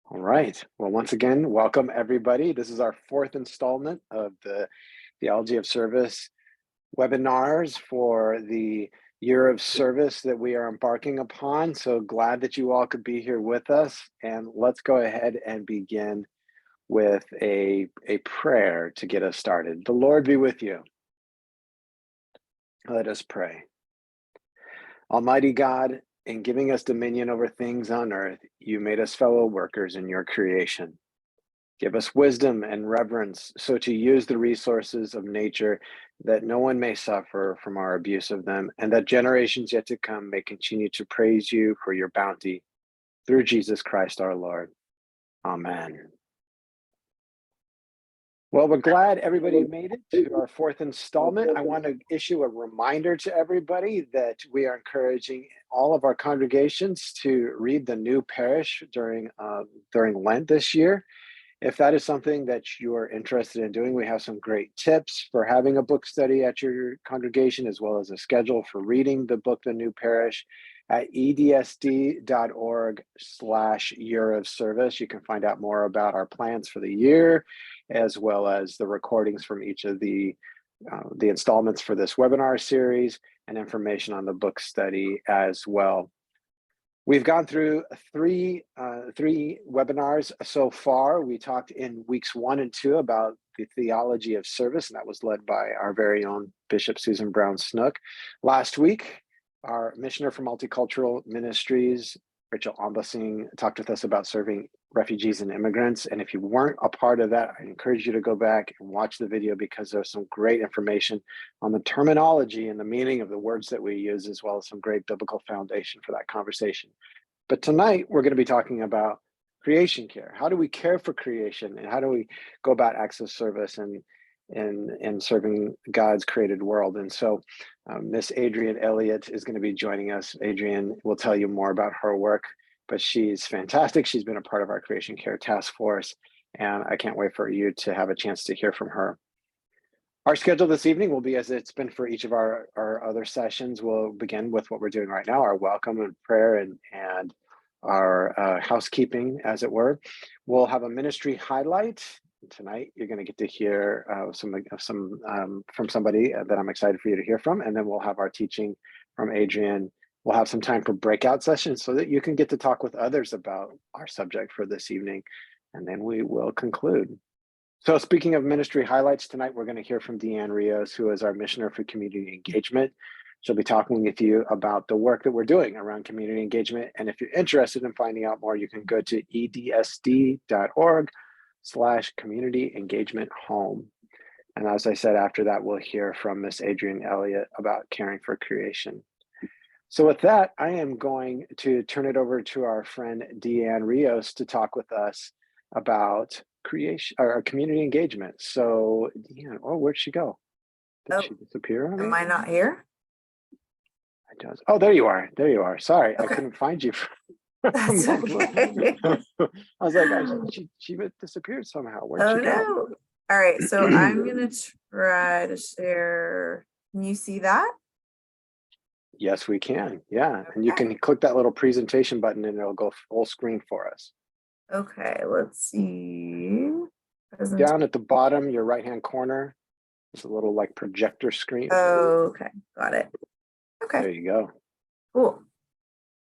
All right. Well, once again, welcome everybody. This is our fourth installment of the Theology of Service webinars for the year of service that we are embarking upon. So glad that you all could be here with us. And let's go ahead and begin with a prayer to get us started. The Lord be with you. Let us pray. Almighty God, in giving us dominion over things on earth, you made us fellow workers in your creation. Give us wisdom and reverence so to use the resources of nature that no one may suffer from our abuse of them, and that generations yet to come may continue to praise you for your bounty through Jesus Christ our Lord. Amen. Well, we're glad everybody made it to our fourth installment. I want to issue a reminder to everybody that we are encouraging all of our congregations to read the new parish during Lent this year. If that is something that you are interested in doing, we have some great tips for having a book study at your congregation, as well as a schedule for reading the book, The New Parish, at edsd.org/year of service. You can find out more about our plans for the year, as well as the recordings from each of the installments for this webinar series and information on the book study as well. We've gone through three webinars so far. We talked in weeks 1 and 2 about the Theology of Service, and that was led by our very own Bishop Susan Brown Snook. Last week, our Missioner for Multicultural Ministries, Rachel Ombasing, talked with us about serving refugees and immigrants. And if you weren't a part of that, I encourage you to go back and watch the video, because there's some great information on the terminology and the meaning of the words that we use, as well as some great biblical foundation for that conversation. But tonight, we're going to be talking about creation care. How do we care for creation, and how do we go about acts of service and serving God's created world? And so Miss Adrienne Elliott is going to be joining us. Adrienne will tell you more about her work, but she's fantastic. She's been a part of our Creation Care Task Force, and I can't wait for you to have a chance to hear from her. Our schedule this evening will be as it's been for each of our other sessions. We'll begin with what we're doing right now, our welcome and prayer and our housekeeping, as it were. We'll have a ministry highlight. Tonight, you're going to get to hear some from somebody that I'm excited for you to hear from, and then we'll have our teaching from Adrienne. We'll have some time for breakout sessions so that you can get to talk with others about our subject for this evening, and then we will conclude. So speaking of ministry highlights, tonight we're going to hear from Deanne Rios, who is our Missioner for Community Engagement. She'll be talking with you about the work that we're doing around community engagement, and if you're interested in finding out more, you can go to edsd.org/community engagement home. And as I said, after that, we'll hear from Miss Adrienne Elliott about caring for creation. So with that, I am going to turn it over to our friend Deanne Rios to talk with us about creation or community engagement. So Deanne, where'd she go? Did she disappear on me? Am I not here? Oh, there you are. There you are. Sorry, okay. I couldn't find you. That's okay. I was like, she disappeared somehow. Where'd she go? No. All right, so I'm gonna try to share. Can you see that? Yes, we can. Yeah, okay. And you can click that little presentation button, and it'll go full screen for us. Okay, let's see. Down at the bottom, your right-hand corner, it's a little like projector screen. Oh, okay, got it. Okay. There you go. Cool.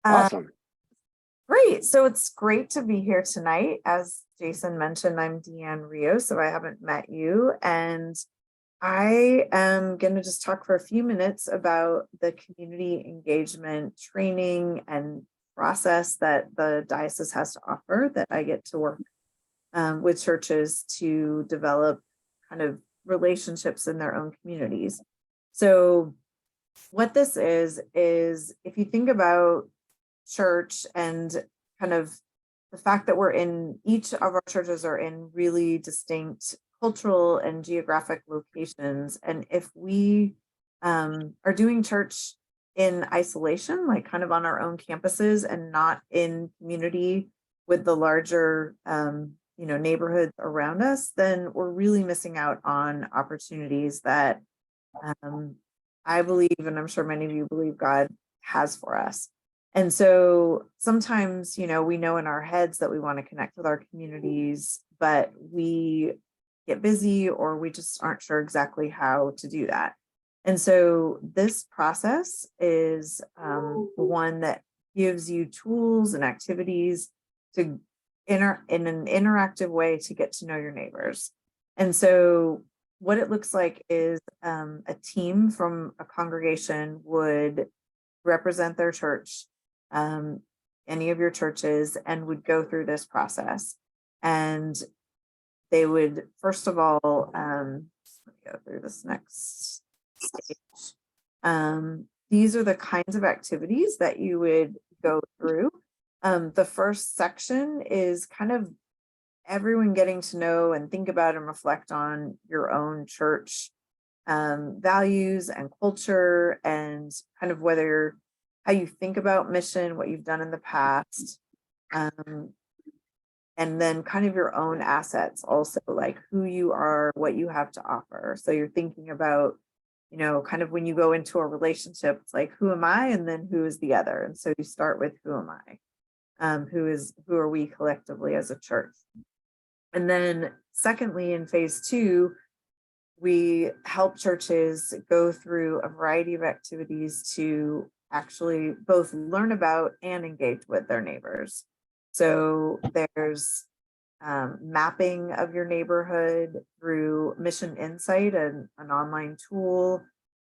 Awesome. Great. So it's great to be here tonight. As Jason mentioned, I'm Deanne Rios, so I haven't met you. And I am going to just talk for a few minutes about the community engagement training and process that the diocese has to offer, that I get to work with churches to develop kind of relationships in their own communities. So what this is if you think about church and kind of the fact that each of our churches are in really distinct cultural and geographic locations. And if we are doing church in isolation, like kind of on our own campuses and not in community with the larger neighborhoods around us, then we're really missing out on opportunities that I believe, and I'm sure many of you believe, God has for us. And so sometimes, we know in our heads that we want to connect with our communities, but we get busy or we just aren't sure exactly how to do that. And so this process is one that gives you tools and activities to in an interactive way to get to know your neighbors. And so what it looks like is a team from a congregation would represent their church, any of your churches, and would go through this process. And they would, first of all, let me go through this next stage. These are the kinds of activities that you would go through. The first section is kind of everyone getting to know and think about and reflect on your own church values and culture, and kind of how you think about mission, what you've done in the past, and then kind of your own assets also, like who you are, what you have to offer. So you're thinking about, kind of when you go into a relationship, it's like, who am I? And then who is the other? And so you start with, who am I? Who are we collectively as a church? And then secondly, in phase 2, we help churches go through a variety of activities to actually both learn about and engage with their neighbors. So there's mapping of your neighborhood through Mission Insight, an online tool.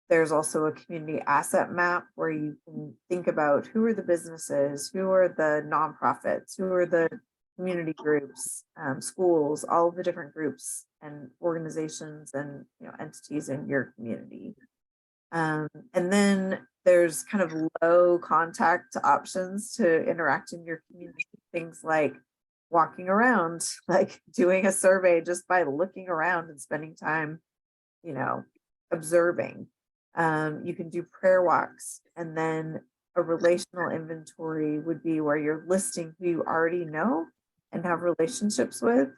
There's also a community asset map where you can think about who are the businesses, who are the nonprofits, who are the community groups, schools, all of the different groups and organizations and entities in your community. And then there's kind of low contact options to interact in your community, things like walking around, like doing a survey just by looking around and spending time, observing. You can do prayer walks, and then a relational inventory would be where you're listing who you already know and have relationships with.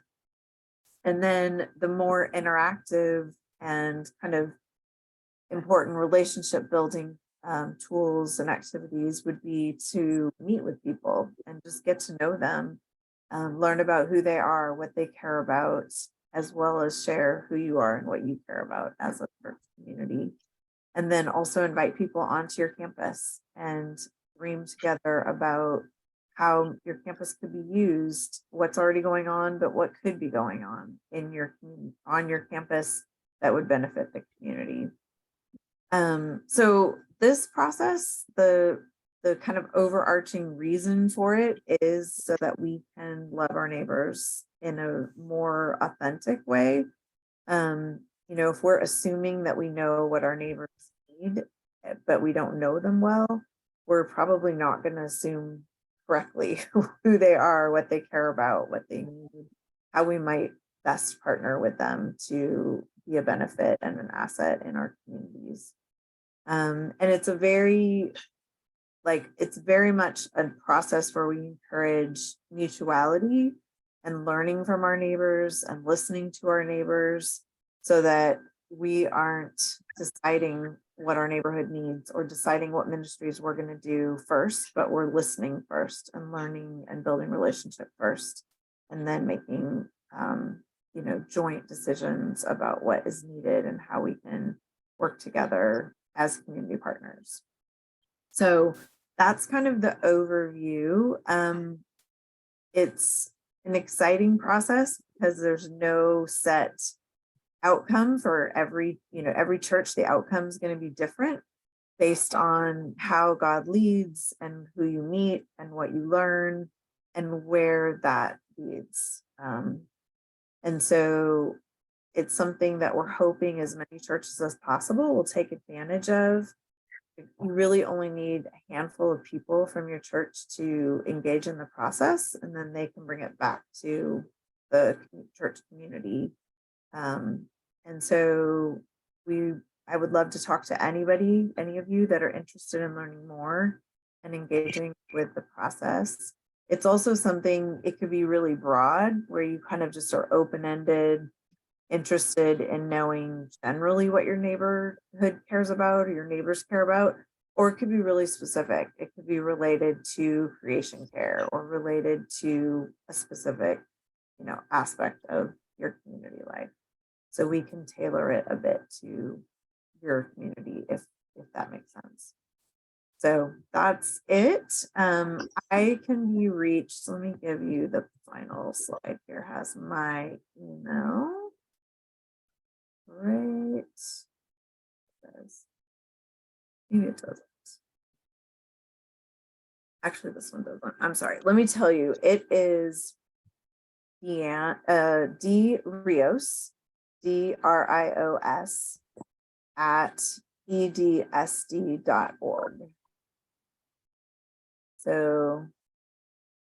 And then the more interactive and kind of important relationship building tools and activities would be to meet with people and just get to know them, learn about who they are, what they care about, as well as share who you are and what you care about as a church community. And then also invite people onto your campus and dream together about how your campus could be used, what's already going on, but what could be going on in on your campus that would benefit the community. So this process, the kind of overarching reason for it is so that we can love our neighbors in a more authentic way. If we're assuming that we know what our neighbors need, but we don't know them well, we're probably not going to assume correctly who they are, what they care about, what they need, how we might best partner with them to be a benefit and an asset in our communities. And it's very much a process where we encourage mutuality and learning from our neighbors and listening to our neighbors, so that we aren't deciding what our neighborhood needs or deciding what ministries we're going to do first, but we're listening first and learning and building relationship first, and then making joint decisions about what is needed and how we can work together as community partners. So that's kind of the overview. It's an exciting process because there's no set outcome for every church. The outcome is going to be different based on how God leads and who you meet and what you learn and where that leads. And so it's something that we're hoping as many churches as possible will take advantage of. You really only need a handful of people from your church to engage in the process, and then they can bring it back to the church community. And so I would love to talk to any of you that are interested in learning more and engaging with the process. It's also something, it could be really broad, where you kind of just are open-ended, interested in knowing generally what your neighborhood cares about or your neighbors care about, or it could be really specific. It could be related to creation care or related to a specific, aspect of your community life. So we can tailor it a bit to your community if that makes sense. So that's it. I can be reached. Let me give you the final slide here. Has my email. Right. Maybe it doesn't. Actually, this one doesn't. I'm sorry. Let me tell you. It is D Rios, DRIOS at edsd.org. So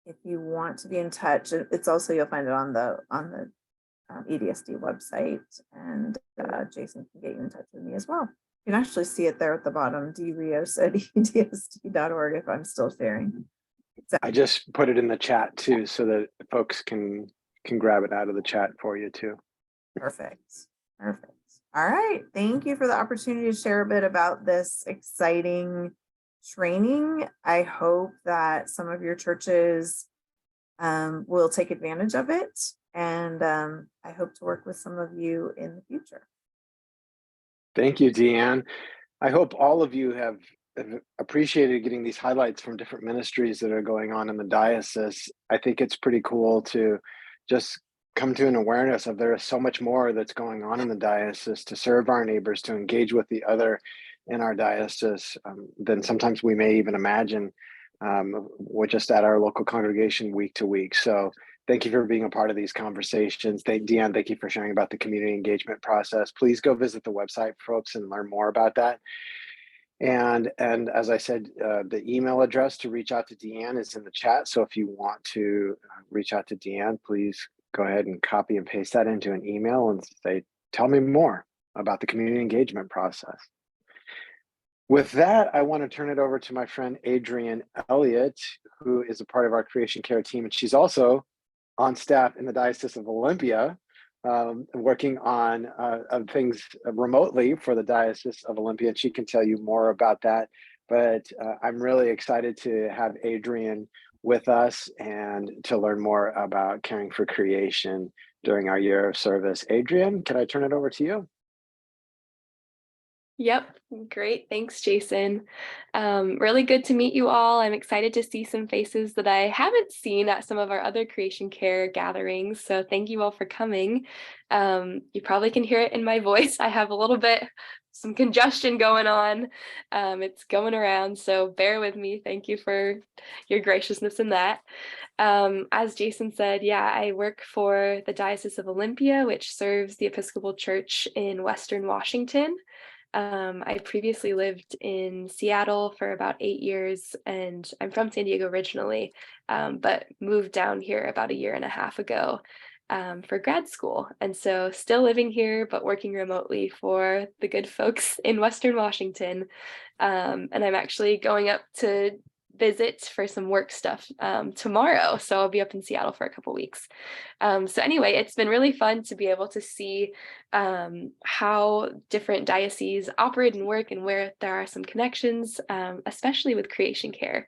if you want to be in touch, it's also, you'll find it on the EDSD website, and Jason can get you in touch with me as well. You can actually see it there at the bottom, drios at edsd.org, if I'm still sharing. So, I just put it in the chat too, so that folks can grab it out of the chat for you too. Perfect. All right. Thank you for the opportunity to share a bit about this exciting training. I hope that some of your churches will take advantage of it, and I hope to work with some of you in the future. Thank you, Deanne. I hope all of you have appreciated getting these highlights from different ministries that are going on in the diocese. I think it's pretty cool to just come to an awareness of there is so much more that's going on in the diocese to serve our neighbors, to engage with the other in our diocese than sometimes we may even imagine. We're just at our local congregation week to week. So thank you for being a part of these conversations. Deanne, thank you for sharing about the community engagement process. Please go visit the website, folks, and learn more about that. And as I said, the email address to reach out to Deanne is in the chat. So if you want to reach out to Deanne, please go ahead and copy and paste that into an email and say, tell me more about the community engagement process. With that, I want to turn it over to my friend Adrienne Elliott, who is a part of our creation care team, and she's also on staff in the Diocese of Olympia, working on things remotely for the Diocese of Olympia, and she can tell you more about that. But I'm really excited to have Adrienne with us and to learn more about caring for creation during our year of service. Adrienne, can I turn it over to you? Yep, great. Thanks, Jason. Really good to meet you all. I'm excited to see some faces that I haven't seen at some of our other creation care gatherings. So thank you all for coming. You probably can hear it in my voice. I have a little bit, some congestion going on. It's going around, so bear with me. Thank you for your graciousness in that. As Jason said, yeah, I work for the Diocese of Olympia, which serves the Episcopal Church in Western Washington. I previously lived in Seattle for about 8 years, and I'm from San Diego originally, but moved down here about 1.5 years ago for grad school. And so still living here, but working remotely for the good folks in Western Washington. And I'm actually going up to visit for some work stuff tomorrow. So I'll be up in Seattle for a couple weeks. So anyway, it's been really fun to be able to see how different dioceses operate and work, and where there are some connections, especially with creation care.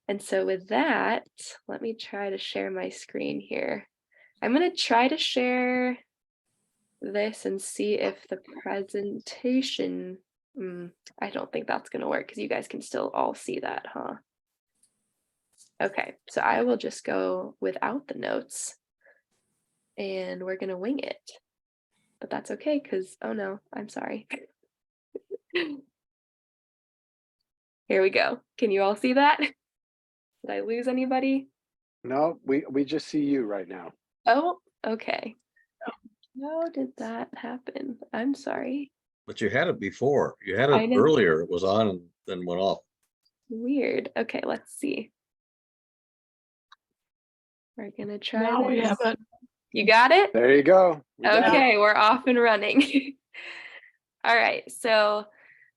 And so with that, let me try to share my screen here. I'm going to try to share this and see if the presentation, I don't think that's going to work because you guys can still all see that, huh? Okay, so I will just go without the notes and we're going to wing it. But that's okay because, oh no, I'm sorry. Here we go. Can you all see that? Did I lose anybody? No, we just see you right now. Oh, okay. How did that happen? I'm sorry. But you had it before. You had it earlier. It was on and then went off. Weird. Okay, let's see. We're gonna try Now this. we have it. You got it? There you go. Okay, we're off and running. All right, so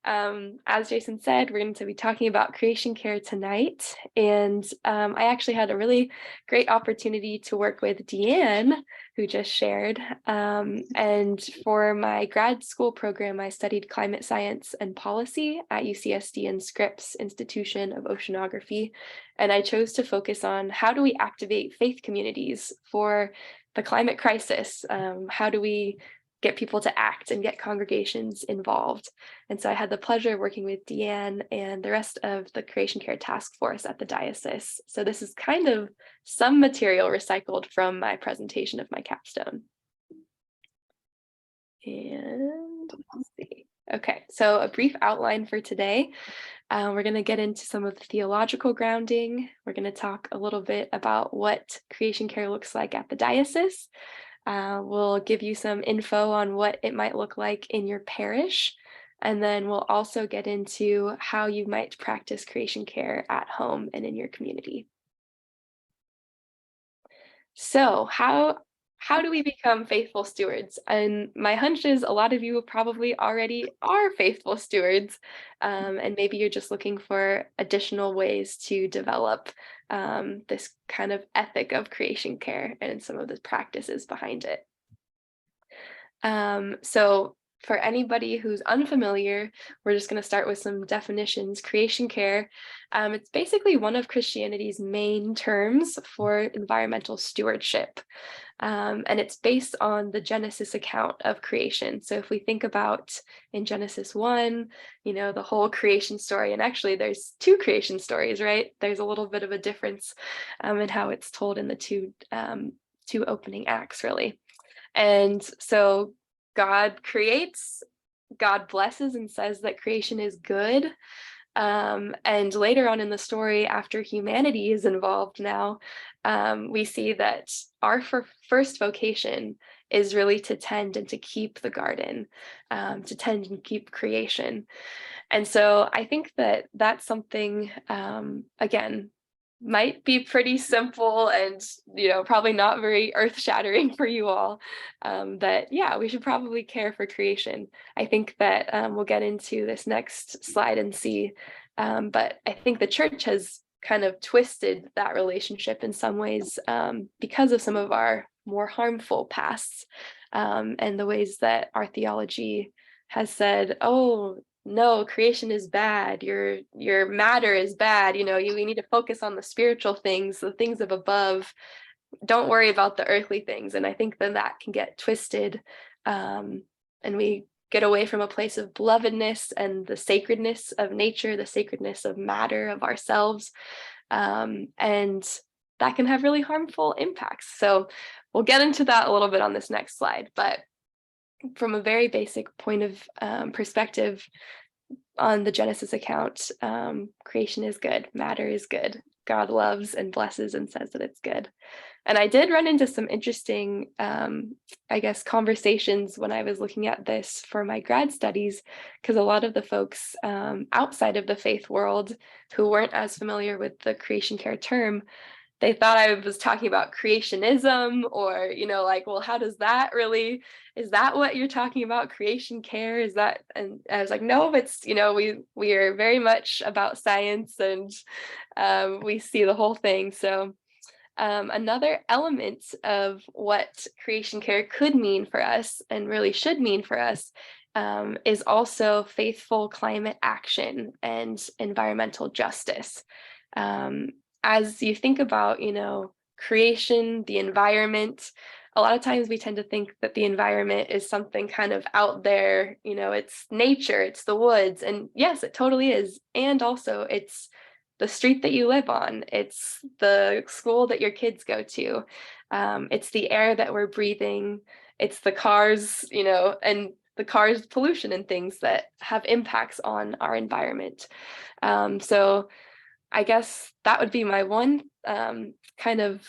As Jason said, we're going to be talking about creation care tonight. And I actually had a really great opportunity to work with Deanne, who just shared. And for my grad school program, I studied climate science and policy at UCSD and Scripps Institution of Oceanography. And I chose to focus on how do we activate faith communities for the climate crisis? How do we get people to act and get congregations involved? And so I had the pleasure of working with Deanne and the rest of the Creation Care Task Force at the Diocese. So this is kind of some material recycled from my presentation of my capstone. And let's see. Okay, so a brief outline for today. We're going to get into some of the theological grounding. We're going to talk a little bit about what creation care looks like at the diocese. We'll give you some info on what it might look like in your parish. And then we'll also get into how you might practice creation care at home and in your community. So how do we become faithful stewards? And my hunch is a lot of you probably already are faithful stewards, and maybe you're just looking for additional ways to develop this kind of ethic of creation care and some of the practices behind it. So for anybody who's unfamiliar, we're just going to start with some definitions. Creation care, it's basically one of Christianity's main terms for environmental stewardship. And it's based on the Genesis account of creation. So if we think about in Genesis 1, the whole creation story, and actually there's two creation stories, right? There's a little bit of a difference in how it's told in the two opening acts, really. And so God creates, God blesses and says that creation is good. And later on in the story, after humanity is involved now, we see that our first vocation is really to tend and to keep the garden, to tend and keep creation. And so I think that that's something, again, might be pretty simple and, probably not very earth-shattering for you all, that, yeah, we should probably care for creation. I think that we'll get into this next slide and see, but I think the church has kind of twisted that relationship in some ways because of some of our more harmful pasts and the ways that our theology has said, oh, no, creation is bad. Your matter is bad. We need to focus on the spiritual things, the things of above. Don't worry about the earthly things. And I think that can get twisted, and we get away from a place of belovedness and the sacredness of nature, the sacredness of matter, of ourselves, and that can have really harmful impacts. So we'll get into that a little bit on this next slide, but from a very basic point of perspective on the Genesis account, creation is good, matter is good. God loves and blesses and says that it's good. And I did run into some interesting, conversations when I was looking at this for my grad studies, because a lot of the folks outside of the faith world who weren't as familiar with the creation care term, they thought I was talking about creationism or, well, how does that really, is that what you're talking about? Creation care? Is that? And I was like, no, it's, we are very much about science and we see the whole thing. So another element of what creation care could mean for us and really should mean for us is also faithful climate action and environmental justice. As you think about, creation, the environment, a lot of times we tend to think that the environment is something kind of out there, it's nature, it's the woods. And yes, it totally is. And also it's the street that you live on, it's the school that your kids go to, it's the air that we're breathing, it's the cars, and the cars pollution and things that have impacts on our environment. So I guess that would be my one kind of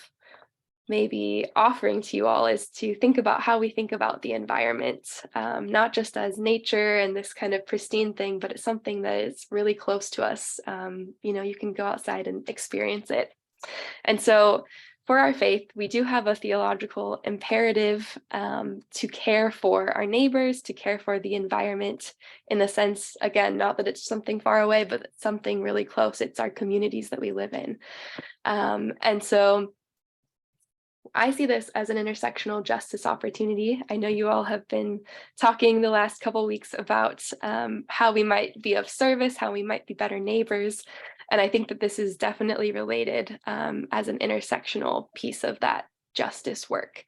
maybe offering to you all, is to think about how we think about the environment, not just as nature and this kind of pristine thing, but it's something that is really close to us. You can go outside and experience it. And so for our faith, we do have a theological imperative to care for our neighbors, to care for the environment, in the sense, again, not that it's something far away, but it's something really close. It's our communities that we live in. And so I see this as an intersectional justice opportunity. I know you all have been talking the last couple of weeks about how we might be of service, how we might be better neighbors. And I think that this is definitely related as an intersectional piece of that justice work.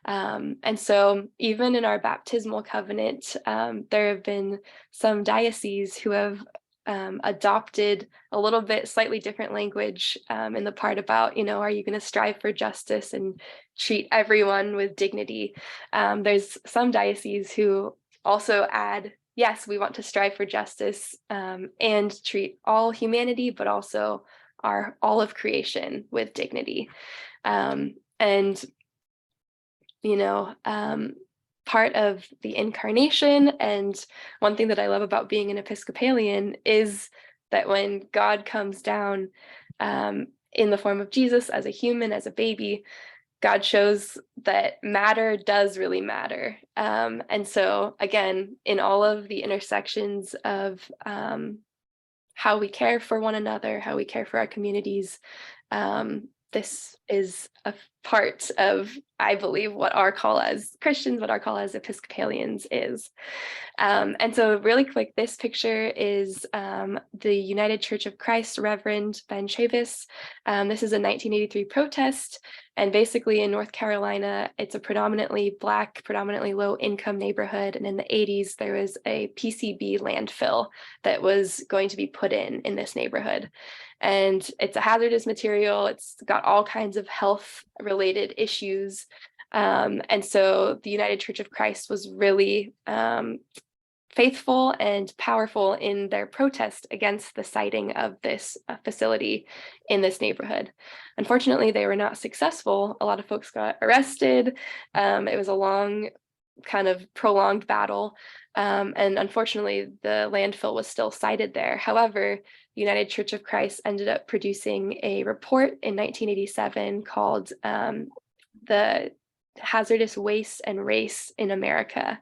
And so even in our baptismal covenant, there have been some dioceses who have adopted a little bit slightly different language in the part about, are you going to strive for justice and treat everyone with dignity? There's some dioceses who also add, yes, we want to strive for justice and treat all humanity, but also all of creation with dignity. Part of the incarnation, and one thing that I love about being an Episcopalian is that when God comes down in the form of Jesus as a human, as a baby, God shows that matter does really matter. And so again, in all of the intersections of how we care for one another, how we care for our communities, this is a part of, I believe, what our call as Christians, what our call as Episcopalians is. And so really quick, this picture is the United Church of Christ Reverend Ben Chavis. This is a 1983 protest. And basically in North Carolina, it's a predominantly Black, predominantly low income neighborhood. And in the 80s, there was a PCB landfill that was going to be put in this neighborhood. And it's a hazardous material. It's got all kinds of health related issues. And so the United Church of Christ was really faithful and powerful in their protest against the siting of this facility in this neighborhood. Unfortunately, they were not successful. A lot of folks got arrested. It was a long, kind of prolonged battle. And unfortunately, the landfill was still sited there. However, the United Church of Christ ended up producing a report in 1987 called the Hazardous Waste and Race in America.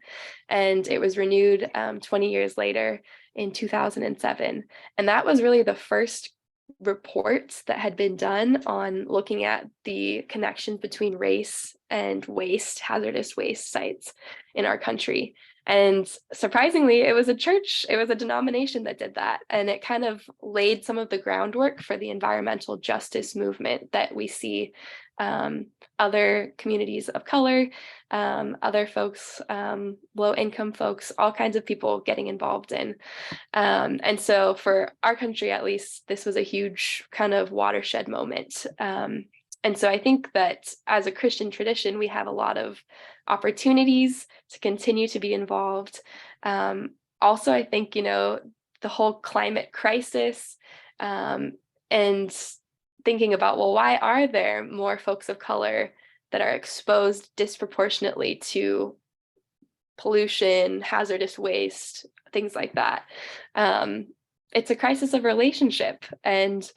And it was renewed 20 years later in 2007. And that was really the first report that had been done on looking at the connections between race and waste, hazardous waste sites in our country. And surprisingly, it was a church, it was a denomination that did that. And it kind of laid some of the groundwork for the environmental justice movement that we see other communities of color, other folks, low income folks, all kinds of people getting involved in. And so for our country, at least, this was a huge kind of watershed moment. And so I think that as a Christian tradition, we have a lot of opportunities to continue to be involved. Also, I think, the whole climate crisis and thinking about, well, why are there more folks of color that are exposed disproportionately to pollution, hazardous waste, things like that? It's a crisis of relationship. And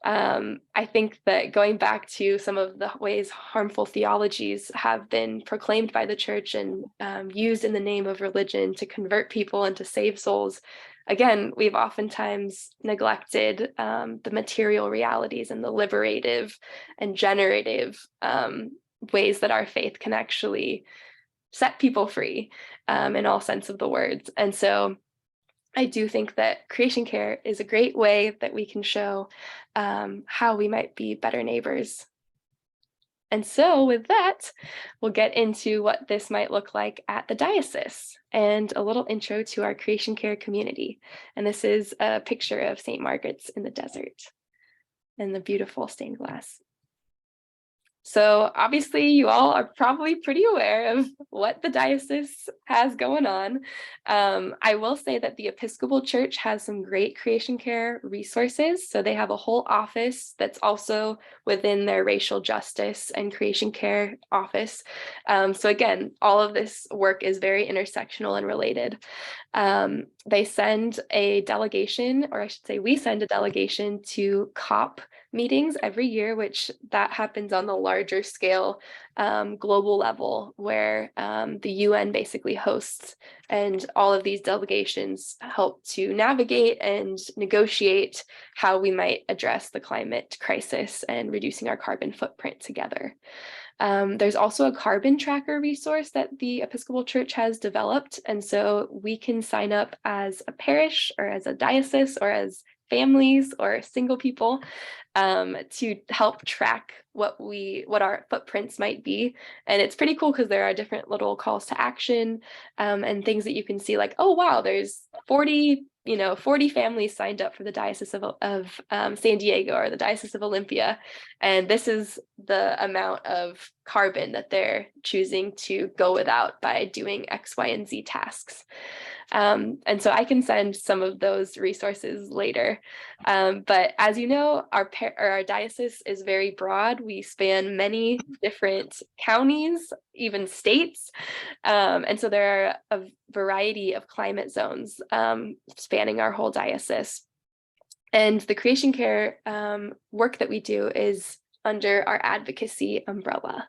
I think that going back to some of the ways harmful theologies have been proclaimed by the church and used in the name of religion to convert people and to save souls, again, we've oftentimes neglected the material realities and the liberative and generative ways that our faith can actually set people free in all sense of the words. And so I do think that creation care is a great way that we can show how we might be better neighbors. And so with that, we'll get into what this might look like at the diocese and a little intro to our creation care community. And this is a picture of St. Margaret's in the desert and the beautiful stained glass. So obviously you all are probably pretty aware of what the diocese has going on. I will say that the Episcopal Church has some great creation care resources. So they have a whole office that's also within their racial justice and creation care office. So again, all of this work is very intersectional and related. They send a delegation, or I should say we send a delegation to COP meetings every year, which that happens on the larger scale, global level, where the UN basically hosts, and all of these delegations help to navigate and negotiate how we might address the climate crisis and reducing our carbon footprint together. There's also a carbon tracker resource that the Episcopal Church has developed. And so we can sign up as a parish or as a diocese or as families or single people to help track what our footprints might be. And it's pretty cool because there are different little calls to action and things that you can see, like, oh, wow, there's 40 families signed up for the Diocese of San Diego or the Diocese of Olympia. And this is the amount of carbon that they're choosing to go without by doing X, Y, and Z tasks. And so I can send some of those resources later. But as you know, our diocese is very broad. We span many different counties, even states. And so there are a variety of climate zones spanning our whole diocese. And the creation care work that we do is under our advocacy umbrella.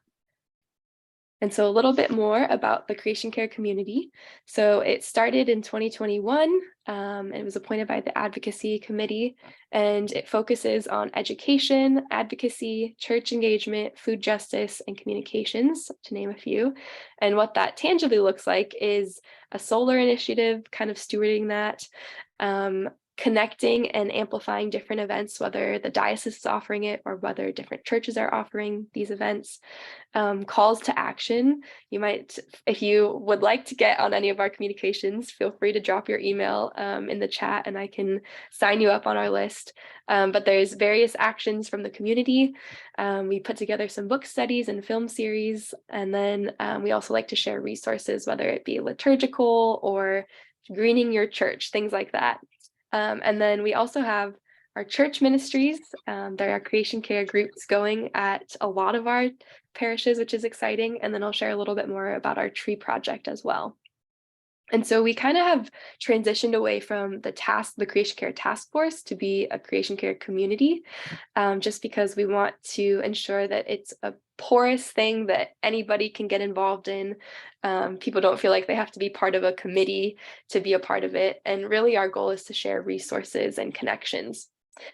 And so a little bit more about the creation care community. So it started in 2021. It was appointed by the advocacy committee, and it focuses on education, advocacy, church engagement, food justice, and communications, to name a few. And what that tangibly looks like is a solar initiative, kind of stewarding that, connecting and amplifying different events, whether the diocese is offering it or whether different churches are offering these events. Calls to action. You might, if you would like to get on any of our communications, feel free to drop your email in the chat and I can sign you up on our list. But there's various actions from the community. We put together some book studies and film series, and then we also like to share resources, whether it be liturgical or greening your church, things like that. And then we also have our church ministries. There are creation care groups going at a lot of our parishes, which is exciting. And then I'll share a little bit more about our tree project as well. And so we kind of have transitioned away from the creation care task force to be a creation care community, just because we want to ensure that it's a porous thing that anybody can get involved in. People don't feel like they have to be part of a committee to be a part of it. And really our goal is to share resources and connections.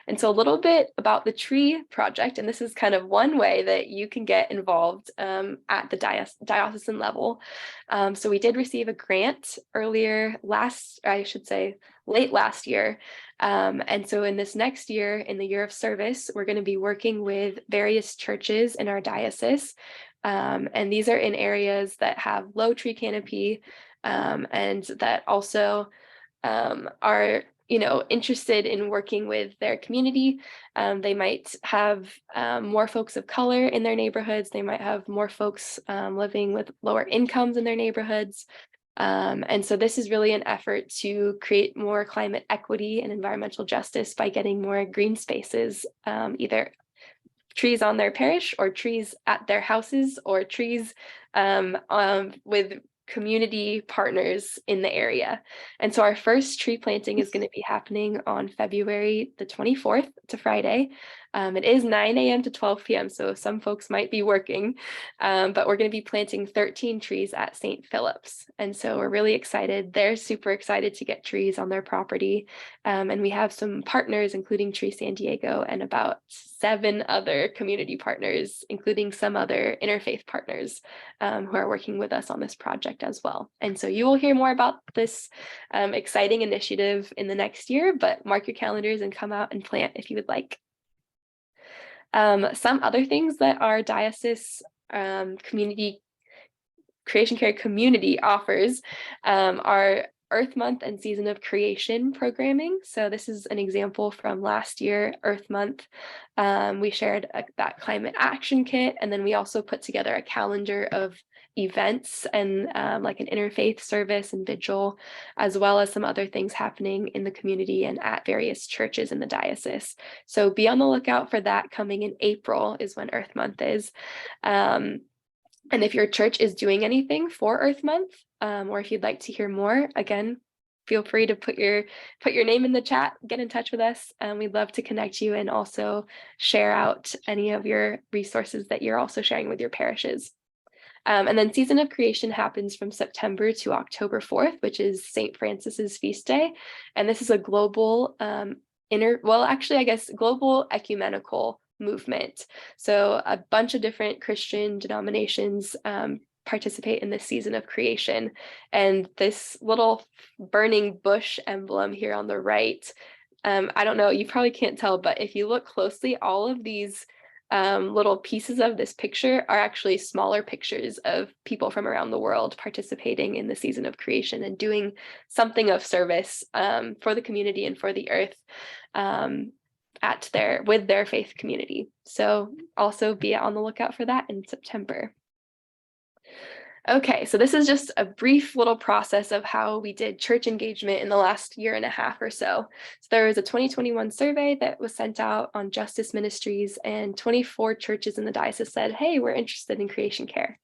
And so a little bit about the tree project, and this is kind of one way that you can get involved at the diocesan level. So we did receive a grant late last year. And so in this next year, in the year of service, we're going to be working with various churches in our diocese. And these are in areas that have low tree canopy and that also are interested in working with their community. They might have more folks of color in their neighborhoods. They might have more folks living with lower incomes in their neighborhoods. And so this is really an effort to create more climate equity and environmental justice by getting more green spaces, either trees on their parish or trees at their houses or trees with community partners in the area. And so our first tree planting is going to be happening on February the 24th to Friday. It is 9 a.m. to 12 p.m. So some folks might be working, but we're going to be planting 13 trees at St. Philip's. And so we're really excited. They're super excited to get trees on their property. And we have some partners, including Tree San Diego and about 7 other community partners, including some other interfaith partners who are working with us on this project as well. And so you will hear more about this exciting initiative in the next year, but mark your calendars and come out and plant if you would like. Some other things that our diocese community creation care community offers are Earth Month and Season of Creation programming. So this is an example from last year, Earth Month. We shared that climate action kit, and then we also put together a calendar of events and like an interfaith service and vigil, as well as some other things happening in the community and at various churches in the diocese. So be on the lookout for that. Coming in April is when Earth Month is. And if your church is doing anything for Earth Month, or if you'd like to hear more, again, feel free to put your name in the chat, get in touch with us. We'd love to connect you and also share out any of your resources that you're also sharing with your parishes. And then Season of Creation happens from September to October 4th, which is St. Francis's feast day. And this is a global global ecumenical movement. So a bunch of different Christian denominations participate in this Season of Creation. And this little burning bush emblem here on the right, I don't know, you probably can't tell, but if you look closely, all of these little pieces of this picture are actually smaller pictures of people from around the world participating in the Season of Creation and doing something of service for the community and for the earth with their faith community. So also be on the lookout for that in September. Okay, so this is just a brief little process of how we did church engagement in the last year and a half or so. So there was a 2021 survey that was sent out on justice ministries, and 24 churches in the diocese said, hey, we're interested in creation care.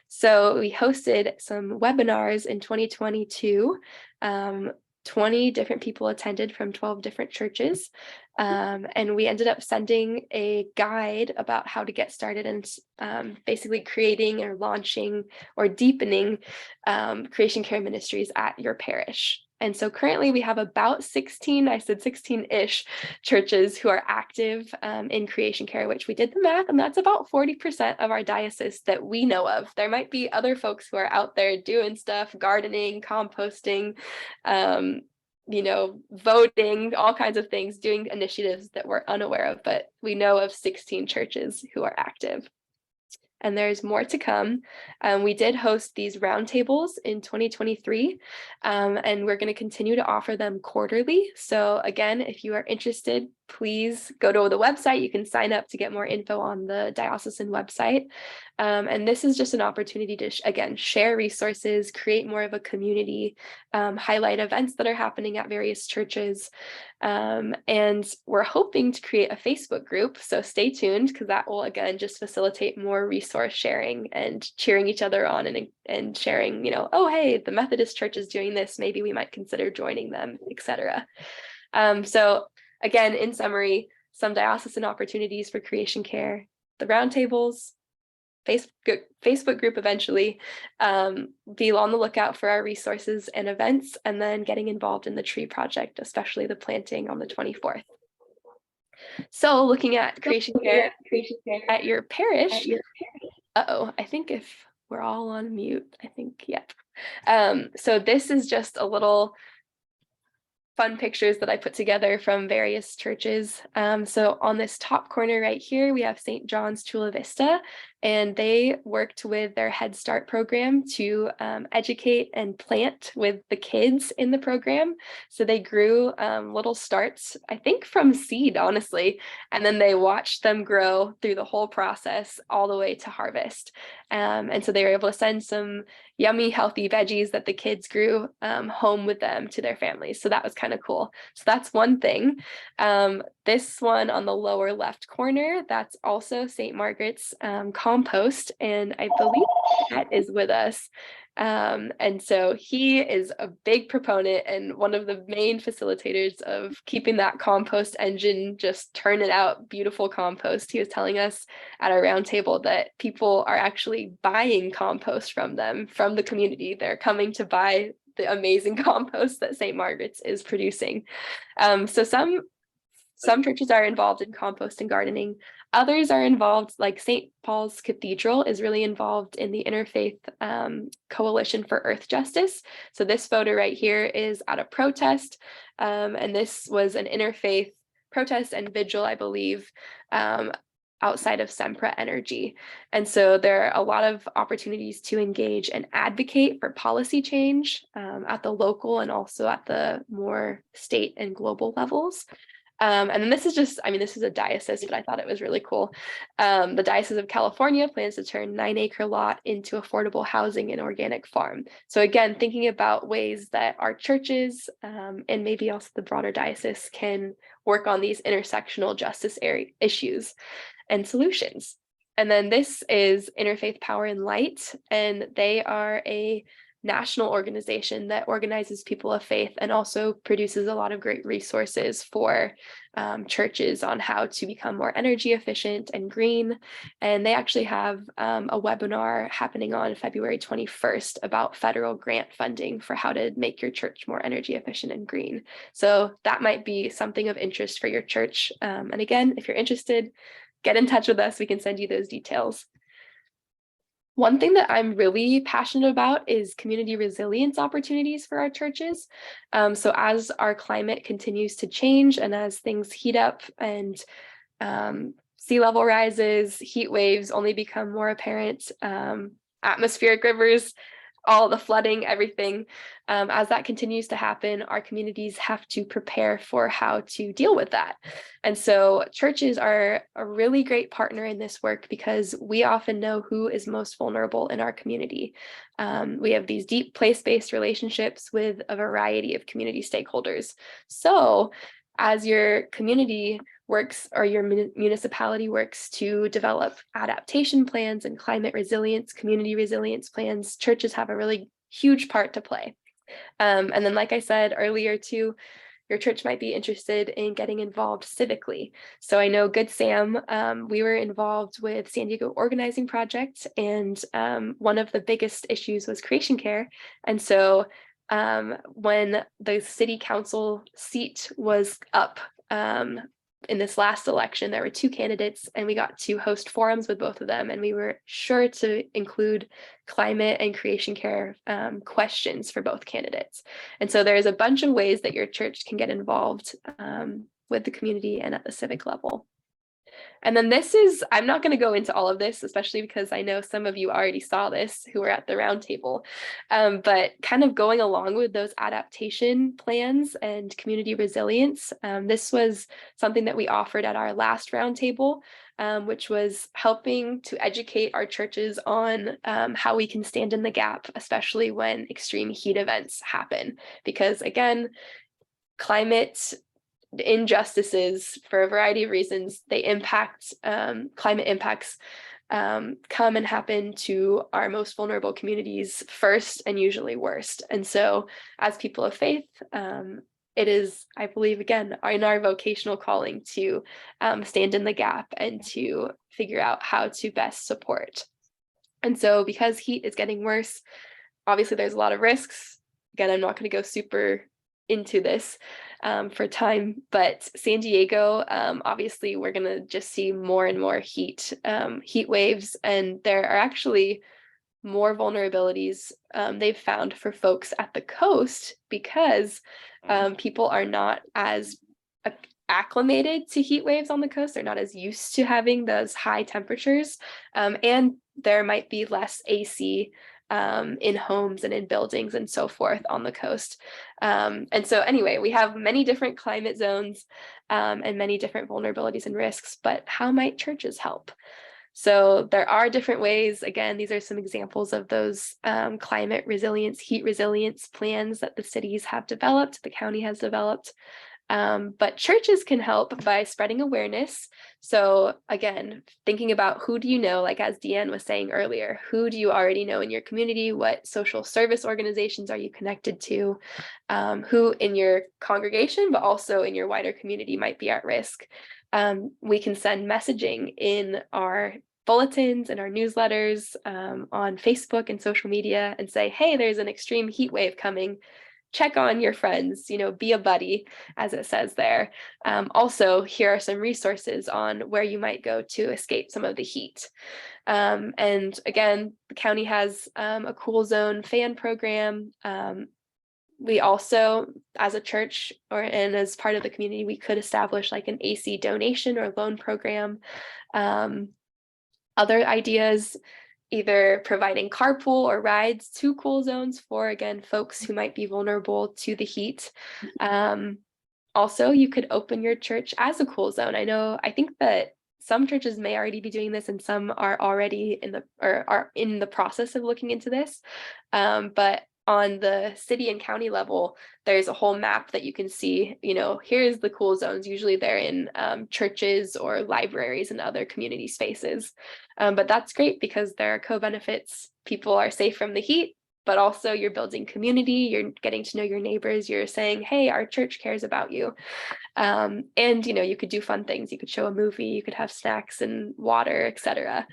So we hosted some webinars in 2022. 20 different people attended from 12 different churches. And we ended up sending a guide about how to get started and basically creating or launching or deepening creation care ministries at your parish. And so currently we have about 16-ish churches who are active in creation care, which we did the math, and that's about 40% of our diocese that we know of. There might be other folks who are out there doing stuff, gardening, composting, voting, all kinds of things, doing initiatives that we're unaware of, but we know of 16 churches who are active. And there's more to come. We did host these roundtables in 2023, and we're going to continue to offer them quarterly. So again, if you are interested, please go to the website. You can sign up to get more info on the diocesan website. And this is just an opportunity to, again, share resources, create more of a community, highlight events that are happening at various churches. And we're hoping to create a Facebook group. So stay tuned, because that will, again, just facilitate more resource sharing and cheering each other on and sharing, oh, hey, the Methodist Church is doing this. Maybe we might consider joining them, etc. So again, in summary, some diocesan opportunities for creation care, the roundtables, Facebook group eventually, be on the lookout for our resources and events, and then getting involved in the tree project, especially the planting on the 24th. So looking at creation care at your parish, I think if we're all on mute, so this is just a little fun pictures that I put together from various churches. So on this top corner right here, we have St. John's Chula Vista, and they worked with their Head Start program to educate and plant with the kids in the program. So they grew little starts, I think from seed, honestly, and then they watched them grow through the whole process all the way to harvest. And so they were able to send some yummy, healthy veggies that the kids grew home with them to their families. So that was kind of cool. So that's one thing. This one on the lower left corner, that's also St. Margaret's compost, and I believe Matt is with us. And so he is a big proponent and one of the main facilitators of keeping that compost engine just turning out beautiful compost. He was telling us at our roundtable that people are actually buying compost from them, from the community. They're coming to buy the amazing compost that St. Margaret's is producing. So some churches are involved in compost and gardening. Others are involved, like St. Paul's Cathedral is really involved in the Interfaith Coalition for Earth Justice. So this photo right here is at a protest, and this was an interfaith protest and vigil, I believe, outside of Sempra Energy. And so there are a lot of opportunities to engage and advocate for policy change at the local and also at the more state and global levels. And then this is just, this is a diocese, but I thought it was really cool. The Diocese of California plans to turn 9-acre lot into affordable housing and organic farm. So again, thinking about ways that our churches and maybe also the broader diocese can work on these intersectional justice issues and solutions. And then this is Interfaith Power and Light, and they are a national organization that organizes people of faith and also produces a lot of great resources for churches on how to become more energy efficient and green. And they actually have a webinar happening on February 21st about federal grant funding for how to make your church more energy efficient and green. So that might be something of interest for your church. And again, if you're interested, get in touch with us. We can send you those details. One thing that I'm really passionate about is community resilience opportunities for our churches. So as our climate continues to change and as things heat up and sea level rises, heat waves only become more apparent, atmospheric rivers, all the flooding, everything. As that continues to happen, our communities have to prepare for how to deal with that. And so churches are a really great partner in this work because we often know who is most vulnerable in our community. We have these deep place-based relationships with a variety of community stakeholders. So as your community works or your municipality works to develop adaptation plans and climate resilience, community resilience plans, churches have a really huge part to play. And then, like I said earlier too, your church might be interested in getting involved civically. So I know Good Sam, we were involved with San Diego Organizing Project, and one of the biggest issues was creation care. And so when the city council seat was up in this last election, there were 2 candidates, and we got to host forums with both of them, and we were sure to include climate and creation care questions for both candidates. And so there's a bunch of ways that your church can get involved with the community and at the civic level. And then I'm not going to go into all of this, especially because I know some of you already saw this who were at the roundtable, but kind of going along with those adaptation plans and community resilience. This was something that we offered at our last roundtable, which was helping to educate our churches on how we can stand in the gap, especially when extreme heat events happen. Because again, climate injustices, for a variety of reasons, they impact climate impacts come and happen to our most vulnerable communities first and usually worst. And so as people of faith, it is, I believe, again, in our vocational calling to stand in the gap and to figure out how to best support. And so because heat is getting worse, obviously there's a lot of risks. Again, I'm not going to go super into this for time, but San Diego, obviously we're going to just see more and more heat waves, and there are actually more vulnerabilities they've found for folks at the coast because people are not as acclimated to heat waves on the coast. They're not as used to having those high temperatures, and there might be less AC in homes and in buildings and so forth on the coast. And so anyway, we have many different climate zones and many different vulnerabilities and risks, but how might churches help? So there are different ways. Again, these are some examples of those climate resilience, heat resilience plans that the cities have developed, the county has developed. But churches can help by spreading awareness. So again, thinking about who do you know, like as Deanne was saying earlier, who do you already know in your community? What social service organizations are you connected to? Who in your congregation, but also in your wider community might be at risk? We can send messaging in our bulletins and our newsletters on Facebook and social media and say, hey, there's an extreme heat wave coming. Check on your friends, be a buddy, as it says there. Also, here are some resources on where you might go to escape some of the heat. And again, the county has a Cool Zone fan program. We also, as a church and as part of the community, we could establish like an AC donation or loan program. Other ideas, either providing carpool or rides to cool zones for, again, folks who might be vulnerable to the heat. Also, you could open your church as a cool zone. I think that some churches may already be doing this and some are already are in the process of looking into this. But on the city and county level, there's a whole map that you can see, here's the cool zones. Usually they're in churches or libraries and other community spaces. But that's great because there are co-benefits. People are safe from the heat. but also you're building community, you're getting to know your neighbors, you're saying, hey, our church cares about you. And, you could do fun things. You could show a movie, you could have snacks and water, etc.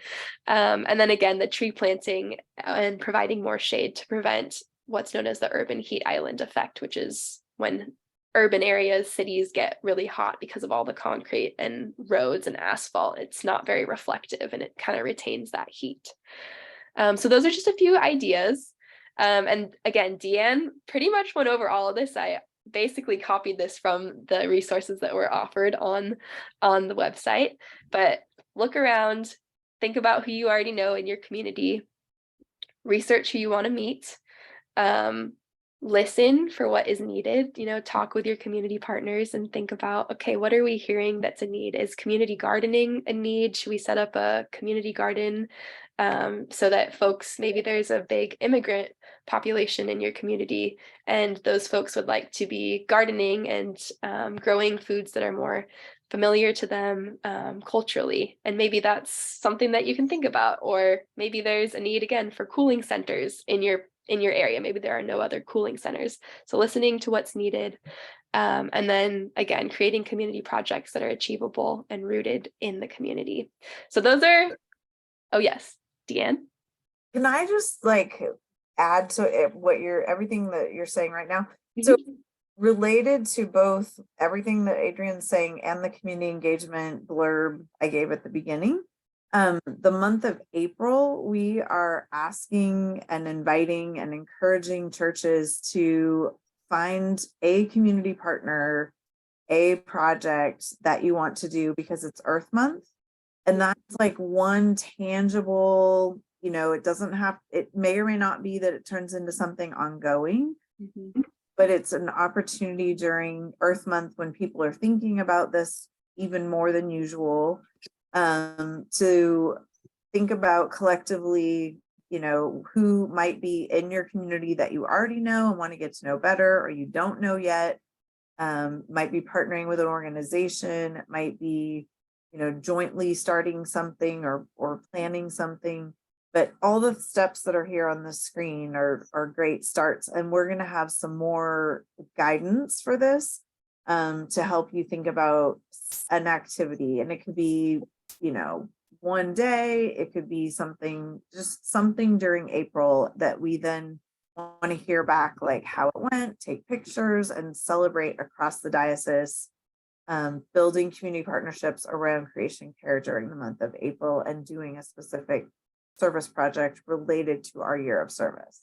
And then again, the tree planting and providing more shade to prevent what's known as the urban heat island effect, which is when urban areas, cities get really hot because of all the concrete and roads and asphalt. It's not very reflective and it kind of retains that heat. So those are just a few ideas. And again, Deanne pretty much went over all of this. I basically copied this from the resources that were offered on the website, but look around, think about who you already know in your community, research who you want to meet, listen for what is needed, talk with your community partners and think about, okay, what are we hearing that's a need? Is community gardening a need? Should we set up a community garden so that folks, maybe there's a big immigrant population in your community and those folks would like to be gardening and growing foods that are more familiar to them culturally, and maybe that's something that you can think about. Or maybe there's a need again for cooling centers in your area. Maybe there are no other cooling centers, so listening to what's needed, and then again creating community projects that are achievable and rooted in the community. So those are, oh yes, Deanne, can I just add to it everything that you're saying right now? So related to both everything that Adrienne's saying and the community engagement blurb I gave at the beginning, the month of April, we are asking and inviting and encouraging churches to find a community partner, a project that you want to do because it's Earth Month. And that's one tangible, it may or may not be that it turns into something ongoing. But it's an opportunity during Earth Month when people are thinking about this even more than usual, to think about collectively, who might be in your community that you already know and want to get to know better, or you don't know yet. Might be partnering with an organization, might be, jointly starting something or planning something. But all the steps that are here on the screen are great starts. And we're going to have some more guidance for this to help you think about an activity. And it could be, one day, it could be just something during April that we then want to hear back, how it went, take pictures and celebrate across the diocese, building community partnerships around creation care during the month of April and doing a specific service project related to our year of service.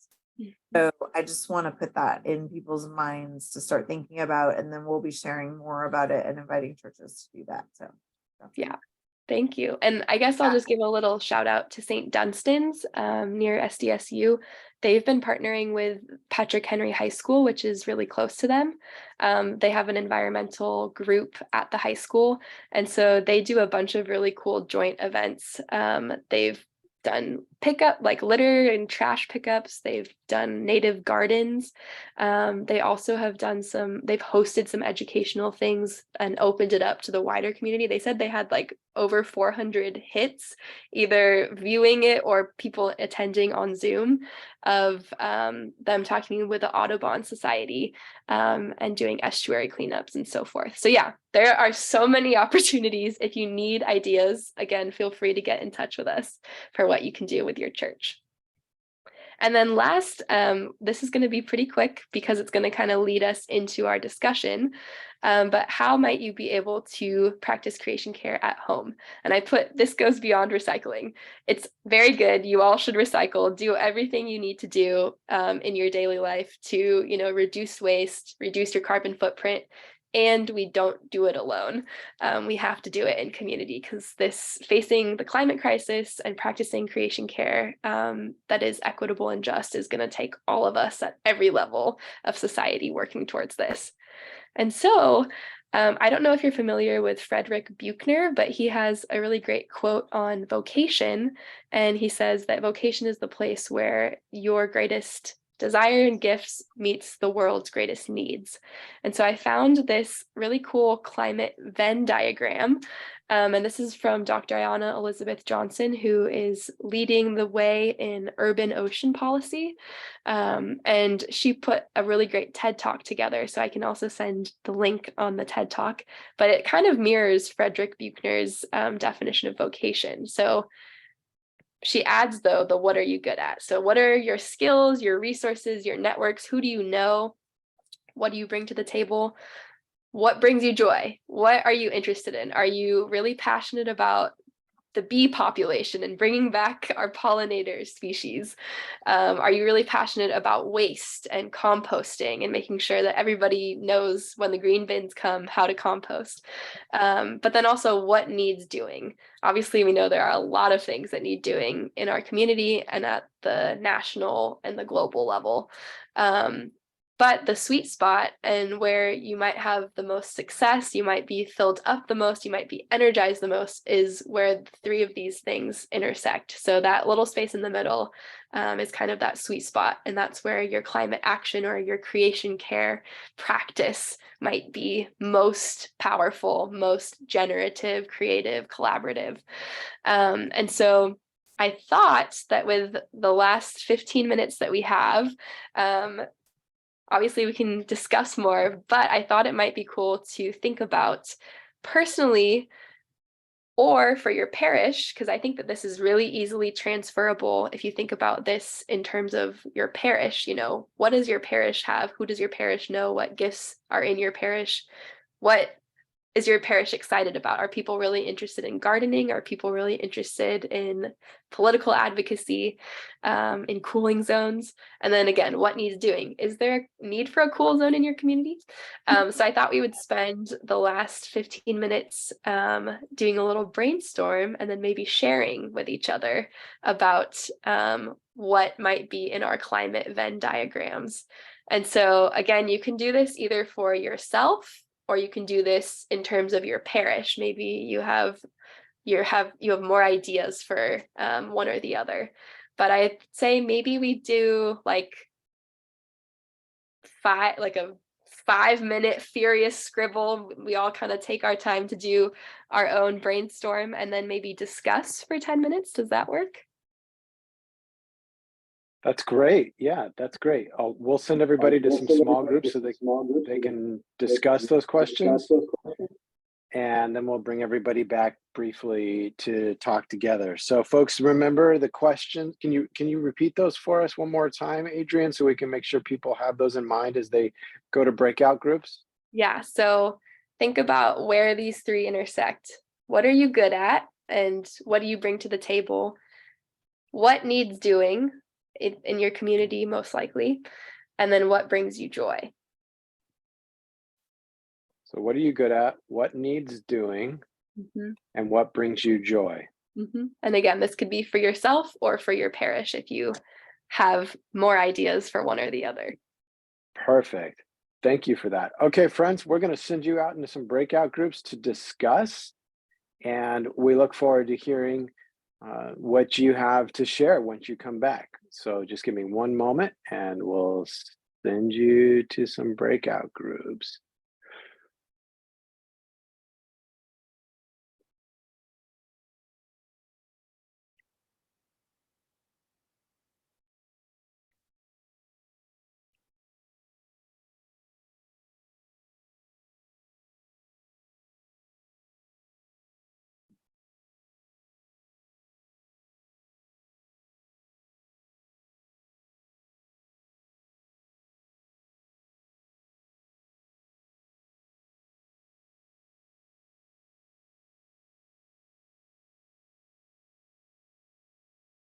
So I just want to put that in people's minds to start thinking about, and then we'll be sharing more about it and inviting churches to do that. So yeah, thank you. And I guess I'll just give a little shout out to St. Dunstan's near SDSU. They've been partnering with Patrick Henry High School, which is really close to them. They have an environmental group at the high school, and so they do a bunch of really cool joint events. They've done pickup, litter and trash pickups. They've done native gardens. They also have they've hosted some educational things and opened it up to the wider community. They said they had over 400 hits, either viewing it or people attending on Zoom, of them talking with the Audubon Society and doing estuary cleanups and so forth. So yeah, there are so many opportunities. If you need ideas, again, feel free to get in touch with us for what you can do with your church. And then last, this is going to be pretty quick because it's going to kind of lead us into our discussion, but how might you be able to practice creation care at home? And I put, this goes beyond recycling. It's very good. You all should recycle, do everything you need to do in your daily life to, reduce waste, reduce your carbon footprint. And we don't do it alone. We have to do it in community, because facing the climate crisis and practicing creation care that is equitable and just is going to take all of us at every level of society working towards this. And so I don't know if you're familiar with Frederick Buechner, but he has a really great quote on vocation. And he says that vocation is the place where your greatest desire and gifts meets the world's greatest needs. And so I found this really cool climate Venn diagram. And this is from Dr. Ayanna Elizabeth Johnson, who is leading the way in urban ocean policy. And she put a really great TED Talk together. So I can also send the link on the TED Talk, but it kind of mirrors Frederick Buechner's definition of vocation. So she adds, though, the what are you good at? So what are your skills, your resources, your networks? Who do you know? What do you bring to the table? What brings you joy? What are you interested in? Are you really passionate about the bee population and bringing back our pollinator species? Are you really passionate about waste and composting and making sure that everybody knows when the green bins come how to compost? But then also what needs doing? Obviously, we know there are a lot of things that need doing in our community and at the national and the global level. But the sweet spot and where you might have the most success, you might be filled up the most, you might be energized the most, is where the three of these things intersect. So that little space in the middle is kind of that sweet spot. And that's where your climate action or your creation care practice might be most powerful, most generative, creative, collaborative. And so I thought that with the last 15 minutes that we have, obviously, we can discuss more, but I thought it might be cool to think about personally or for your parish, because I think that this is really easily transferable if you think about this in terms of your parish. What does your parish have? Who does your parish know? What gifts are in your parish? What is your parish excited about? Are people really interested in gardening? Are people really interested in political advocacy, in cooling zones? And then again, what needs doing? Is there a need for a cool zone in your community? So I thought we would spend the last 15 minutes doing a little brainstorm and then maybe sharing with each other about what might be in our climate Venn diagrams. And so again, you can do this either for yourself, or you can do this in terms of your parish. Maybe you have more ideas for one or the other. But I'd say maybe we do like a 5-minute furious scribble. We all kind of take our time to do our own brainstorm and then maybe discuss for 10 minutes. Does that work? That's great. Yeah, that's great. We'll send everybody to some small groups so they can discuss those questions. And then we'll bring everybody back briefly to talk together. So folks, remember the questions. Can you repeat those for us one more time, Adrienne, so we can make sure people have those in mind as they go to breakout groups? Yeah, so think about where these three intersect. What are you good at? And what do you bring to the table? What needs doing in your community, most likely? And then what brings you joy? So what are you good at? What needs doing? Mm-hmm. And what brings you joy? Mm-hmm. And again, this could be for yourself or for your parish if you have more ideas for one or the other. Perfect. Thank you for that. Okay, friends, we're going to send you out into some breakout groups to discuss. And we look forward to hearing what you have to share once you come back. So just give me one moment and we'll send you to some breakout groups.